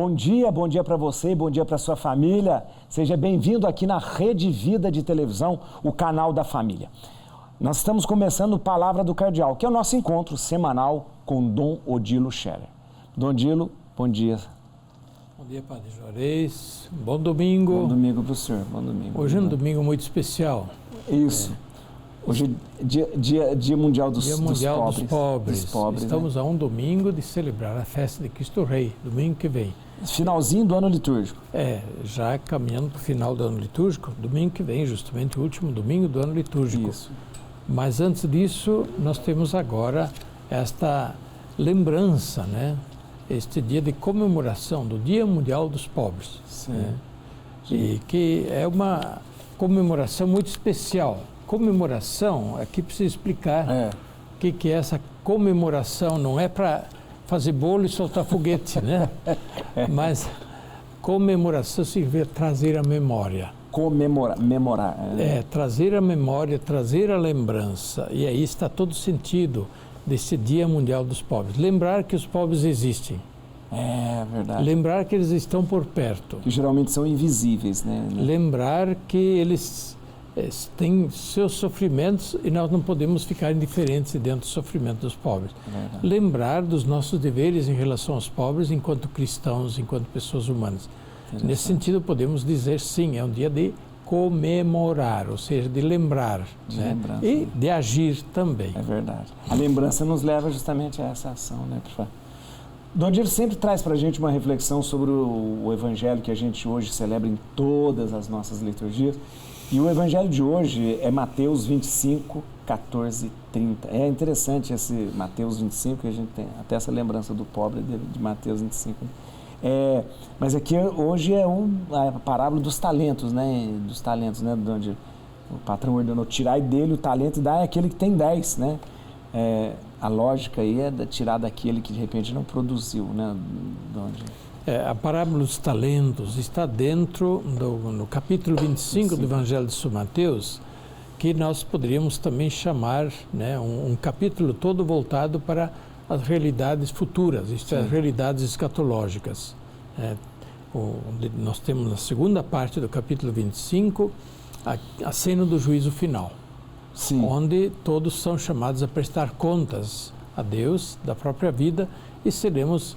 Bom dia para você e bom dia para sua família. Seja bem-vindo aqui na Rede Vida de Televisão, o canal da família. Nós estamos começando Palavra do Cardeal, que é o nosso encontro semanal com Dom Odilo Scherer. Dom Odilo, bom dia. Bom dia, Padre Juarez. Bom domingo. Bom domingo para o senhor, bom domingo. Hoje é um domingo muito especial. Isso. Hoje é dia Mundial dos Pobres. Estamos a um domingo de celebrar a festa de Cristo Rei, domingo que vem. Finalzinho do ano litúrgico. Já caminhando para o final do ano litúrgico, domingo que vem, justamente o último domingo do ano litúrgico. Isso. Mas antes disso, nós temos agora esta lembrança, né? Este dia de comemoração do Dia Mundial dos Pobres. Sim. Né? E que é uma comemoração muito especial. Comemoração, aqui precisa explicar o que é essa comemoração. Não é para fazer bolo e soltar foguete, né? Mas comemoração significa trazer a memória. Memorar. Trazer a memória, trazer a lembrança. E aí está todo o sentido desse Dia Mundial dos Pobres. Lembrar que os pobres existem. É verdade. Lembrar que eles estão por perto. Que geralmente são invisíveis, né? Lembrar que eles têm seus sofrimentos e nós não podemos ficar indiferentes dentro do sofrimento dos pobres. Verdade. Lembrar dos nossos deveres em relação aos pobres enquanto cristãos, enquanto pessoas humanas. Nesse sentido, podemos dizer, sim, é um dia de comemorar, ou seja, de lembrar, né? E de agir também. É verdade. A lembrança nos leva justamente a essa ação, né, professor? Dom Odilo sempre traz para a gente uma reflexão sobre o Evangelho que a gente hoje celebra em todas as nossas liturgias. E o Evangelho de hoje é Mateus 25, 14, 30. É interessante esse Mateus 25, que a gente tem até essa lembrança do pobre de Mateus 25. Mas aqui hoje é a parábola dos talentos, né? Dos talentos, né? Onde o patrão ordenou tirar dele o talento e dar àquele que tem 10, né? A lógica aí é tirar daquele que de repente não produziu, né? A parábola dos talentos está dentro no capítulo 25 do Evangelho de São Mateus, que nós poderíamos também chamar, né, um capítulo todo voltado para as realidades futuras, isto é, as realidades escatológicas. Nós temos na segunda parte do capítulo 25 a cena do juízo final, onde todos são chamados a prestar contas a Deus da própria vida e seremos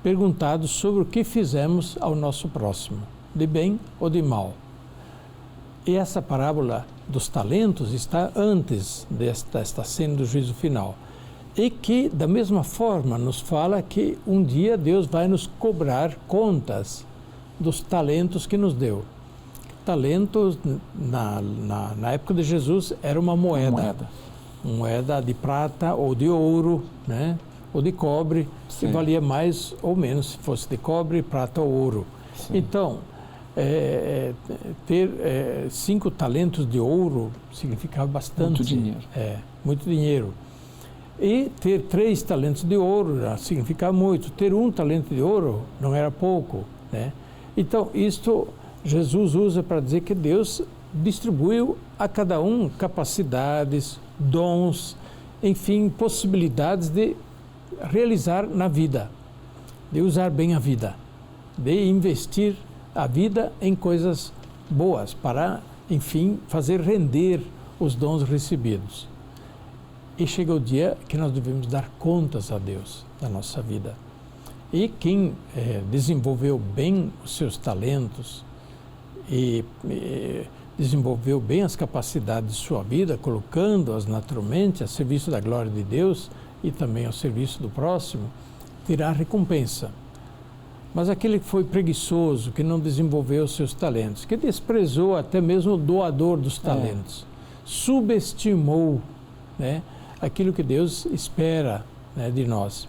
perguntados sobre o que fizemos ao nosso próximo, de bem ou de mal. E essa parábola dos talentos está antes desta cena do juízo final. E que, da mesma forma, nos fala que um dia Deus vai nos cobrar contas dos talentos que nos deu. Talentos, na época de Jesus, era uma moeda de prata ou de ouro, né? Ou de cobre, que valia mais ou menos, se fosse de cobre, prata ou ouro. Sim. Então, ter 5 talentos de ouro significava bastante. Muito dinheiro. Muito dinheiro. E ter 3 talentos de ouro já significava muito. Ter 1 talento de ouro não era pouco, né? Então, isto Jesus usa para dizer que Deus distribuiu a cada um capacidades, dons, enfim, possibilidades de realizar na vida, de usar bem a vida, de investir a vida em coisas boas para, enfim, fazer render os dons recebidos. E chega o dia que nós devemos dar contas a Deus da nossa vida. E quem desenvolveu bem os seus talentos e desenvolveu bem as capacidades de sua vida, colocando-as naturalmente a serviço da glória de Deus e também ao serviço do próximo, terá recompensa. Mas aquele que foi preguiçoso, que não desenvolveu os seus talentos, que desprezou até mesmo o doador dos talentos, subestimou, né, aquilo que Deus espera, né, de nós,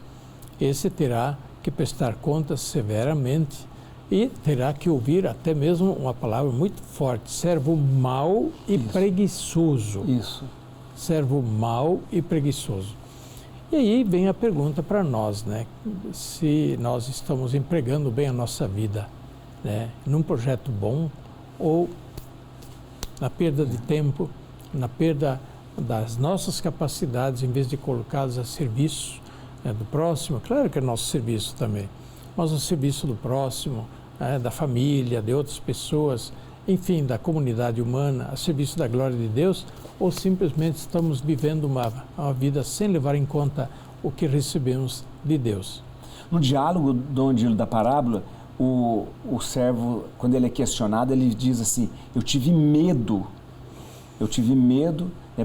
esse terá que prestar contas severamente e terá que ouvir até mesmo uma palavra muito forte: servo mau e preguiçoso. Servo mau e preguiçoso. E aí vem a pergunta para nós, né? Se nós estamos empregando bem a nossa vida, né, num projeto bom ou na perda de tempo, na perda das nossas capacidades, em vez de colocá-las a serviço, né, do próximo. Claro que é nosso serviço também, mas ao serviço do próximo, da família, de outras pessoas, enfim, da comunidade humana, a serviço da glória de Deus, ou simplesmente estamos vivendo uma vida sem levar em conta o que recebemos de Deus. No diálogo, Dom Odilo, da parábola, o servo, quando ele é questionado, ele diz assim: eu tive medo,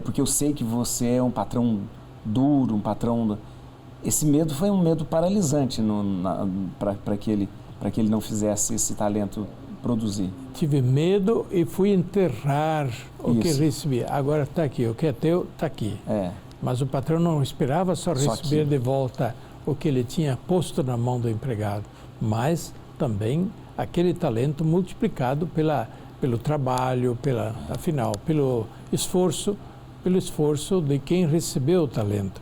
porque eu sei que você é um patrão duro, um patrão... Esse medo foi um medo paralisante para que ele não fizesse esse talento produzir. Tive medo e fui enterrar o que recebi. Agora está aqui, o que é teu está aqui. Mas o patrão não esperava só receber de volta o que ele tinha posto na mão do empregado, mas também aquele talento multiplicado pelo trabalho, afinal, pelo esforço de quem recebeu o talento.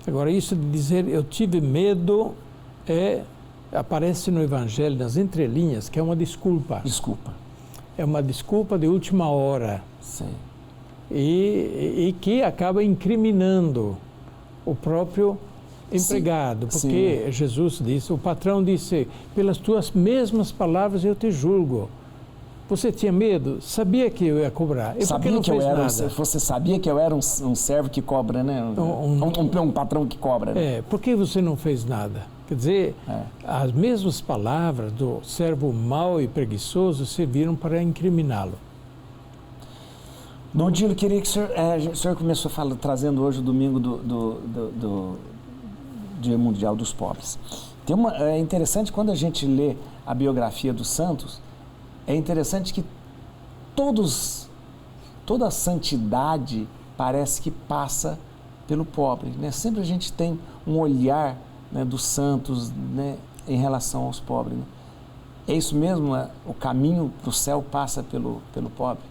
Agora, isso de dizer eu tive medo aparece no Evangelho, nas entrelinhas, que é uma desculpa. É uma desculpa de última hora. Sim. E que acaba incriminando o próprio empregado. Sim. Porque Sim. Jesus disse, o patrão disse, pelas tuas mesmas palavras eu te julgo. Você tinha medo? Sabia que eu ia cobrar. E por que não fez nada? Você sabia que eu era um servo que cobra, né? Um patrão que cobra. Né? Por que você não fez nada? Quer dizer, as mesmas palavras do servo mau e preguiçoso serviram para incriminá-lo. Dom Odilo, queria que o senhor começou trazendo hoje o domingo do Dia Mundial dos Pobres. É interessante quando a gente lê a biografia dos santos, é interessante que toda a santidade parece que passa pelo pobre, né? Sempre a gente tem um olhar, né, dos santos, né, em relação aos pobres. Né? É isso mesmo? O caminho para o céu passa pelo pobre?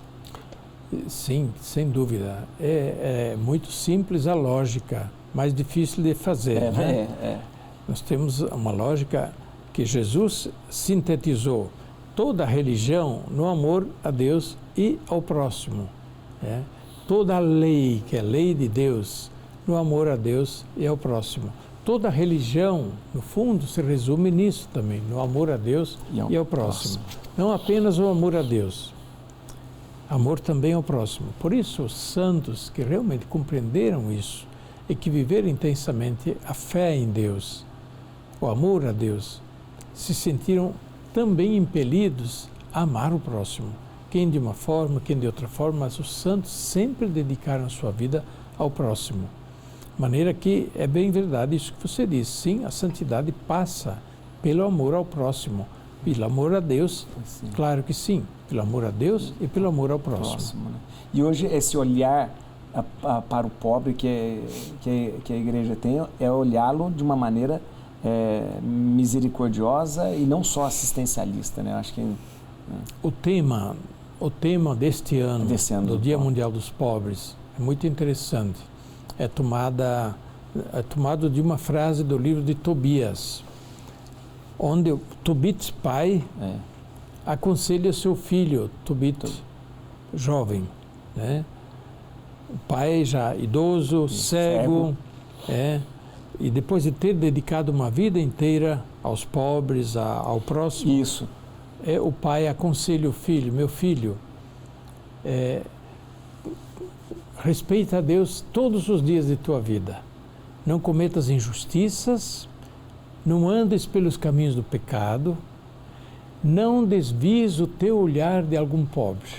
Sim, sem dúvida. É muito simples a lógica, mais difícil de fazer. Nós temos uma lógica que Jesus sintetizou toda a religião no amor a Deus e ao próximo. Toda a lei, que é a lei de Deus, no amor a Deus e ao próximo. Toda a religião, no fundo, se resume nisso também, no amor a Deus e ao próximo. Não apenas o amor a Deus, amor também ao próximo. Por isso, os santos que realmente compreenderam isso e que viveram intensamente a fé em Deus, o amor a Deus, se sentiram também impelidos a amar o próximo. Quem de uma forma, quem de outra forma, mas os santos sempre dedicaram a sua vida ao próximo. De maneira que é bem verdade isso que você disse. Sim, a santidade passa pelo amor ao próximo, pelo amor a Deus, sim. Claro que sim, pelo amor a Deus e pelo amor ao próximo. Né? E hoje esse olhar para o pobre que a igreja tem é olhá-lo de uma maneira misericordiosa e não só assistencialista, né? Eu acho que o tema deste ano do Dia Mundial dos Pobres é muito interessante. É tomado de uma frase do livro de Tobias, onde o Tobit pai aconselha seu filho, Tobit jovem, né? O pai já idoso, cego. E depois de ter dedicado uma vida inteira aos pobres, ao próximo, isso. O pai aconselha o filho, meu filho, respeita a Deus todos os dias de tua vida. Não cometas injustiças, não andes pelos caminhos do pecado, não desvies o teu olhar de algum pobre.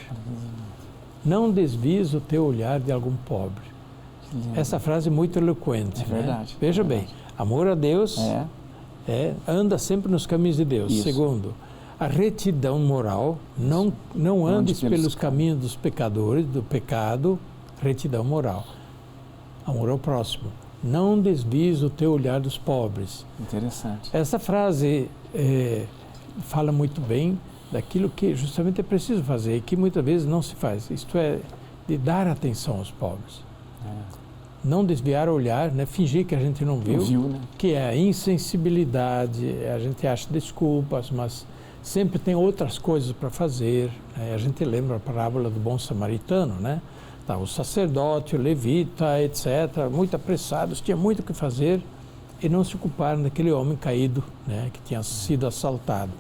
Não desvies o teu olhar de algum pobre. Essa frase é muito eloquente. É verdade. Né? Veja bem, amor a Deus anda sempre nos caminhos de Deus. Isso. Segundo, a retidão moral, não andes pelos caminhos dos pecadores, do pecado, retidão moral. Amor ao próximo. Não desvies o teu olhar dos pobres. Interessante. Essa frase fala muito bem daquilo que justamente é preciso fazer e que muitas vezes não se faz. Isto é, de dar atenção aos pobres. Não desviar o olhar, né? Fingir que a gente não viu, né? Que é a insensibilidade, a gente acha desculpas, mas sempre tem outras coisas para fazer. Né? A gente lembra a parábola do bom samaritano, né? Tá, o sacerdote, o levita, etc., muito apressados, tinha muito o que fazer, e não se ocuparam daquele homem caído, né, que tinha sido assaltado.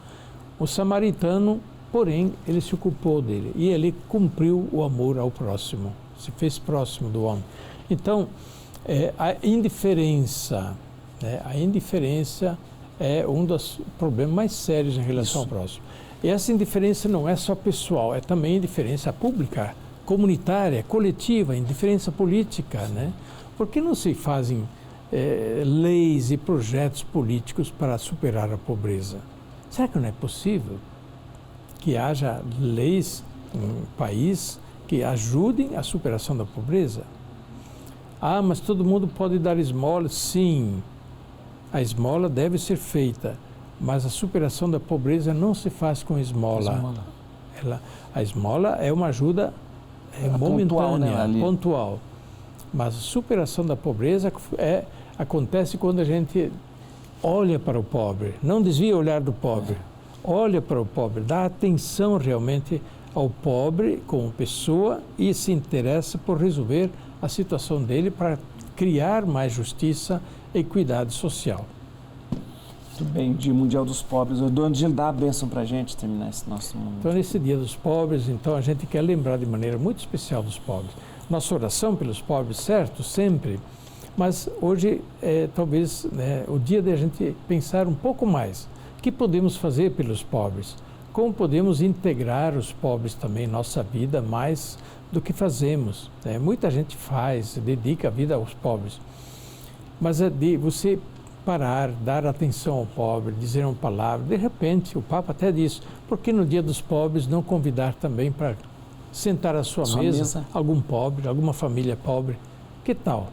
O samaritano, porém, ele se ocupou dele e ele cumpriu o amor ao próximo, se fez próximo do homem. Então, a indiferença, né, é um dos problemas mais sérios em relação ao próximo. E essa indiferença não é só pessoal, é também indiferença pública, comunitária, coletiva, indiferença política, né? Por que não se fazem leis e projetos políticos para superar a pobreza? Será que não é possível que haja leis em um país que ajudem a superação da pobreza? Ah, mas todo mundo pode dar esmola? Sim, a esmola deve ser feita, mas a superação da pobreza não se faz com esmola. A esmola é uma ajuda momentânea, pontual. Mas a superação da pobreza acontece quando a gente olha para o pobre, não desvia o olhar do pobre, olha para o pobre, dá atenção realmente ao pobre como pessoa e se interessa por resolver a situação dele para criar mais justiça e equidade social. Muito bem, Dia Mundial dos Pobres. O Dona Gil, dá a bênção para a gente terminar esse nosso momento. Então, nesse Dia dos Pobres, então, a gente quer lembrar de maneira muito especial dos pobres. Nossa oração pelos pobres, certo? Sempre. Mas hoje é talvez, né, o dia de a gente pensar um pouco mais. O que podemos fazer pelos pobres? Como podemos integrar os pobres também em nossa vida mais do que fazemos? Né? Muita gente dedica a vida aos pobres. Mas é de você parar, dar atenção ao pobre, dizer uma palavra. De repente, o Papa até diz, por que no Dia dos Pobres não convidar também para sentar à sua mesa algum pobre, alguma família pobre? Que tal?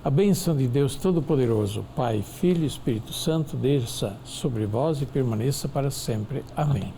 A bênção de Deus Todo-Poderoso, Pai, Filho e Espírito Santo, desça sobre vós e permaneça para sempre. Amém.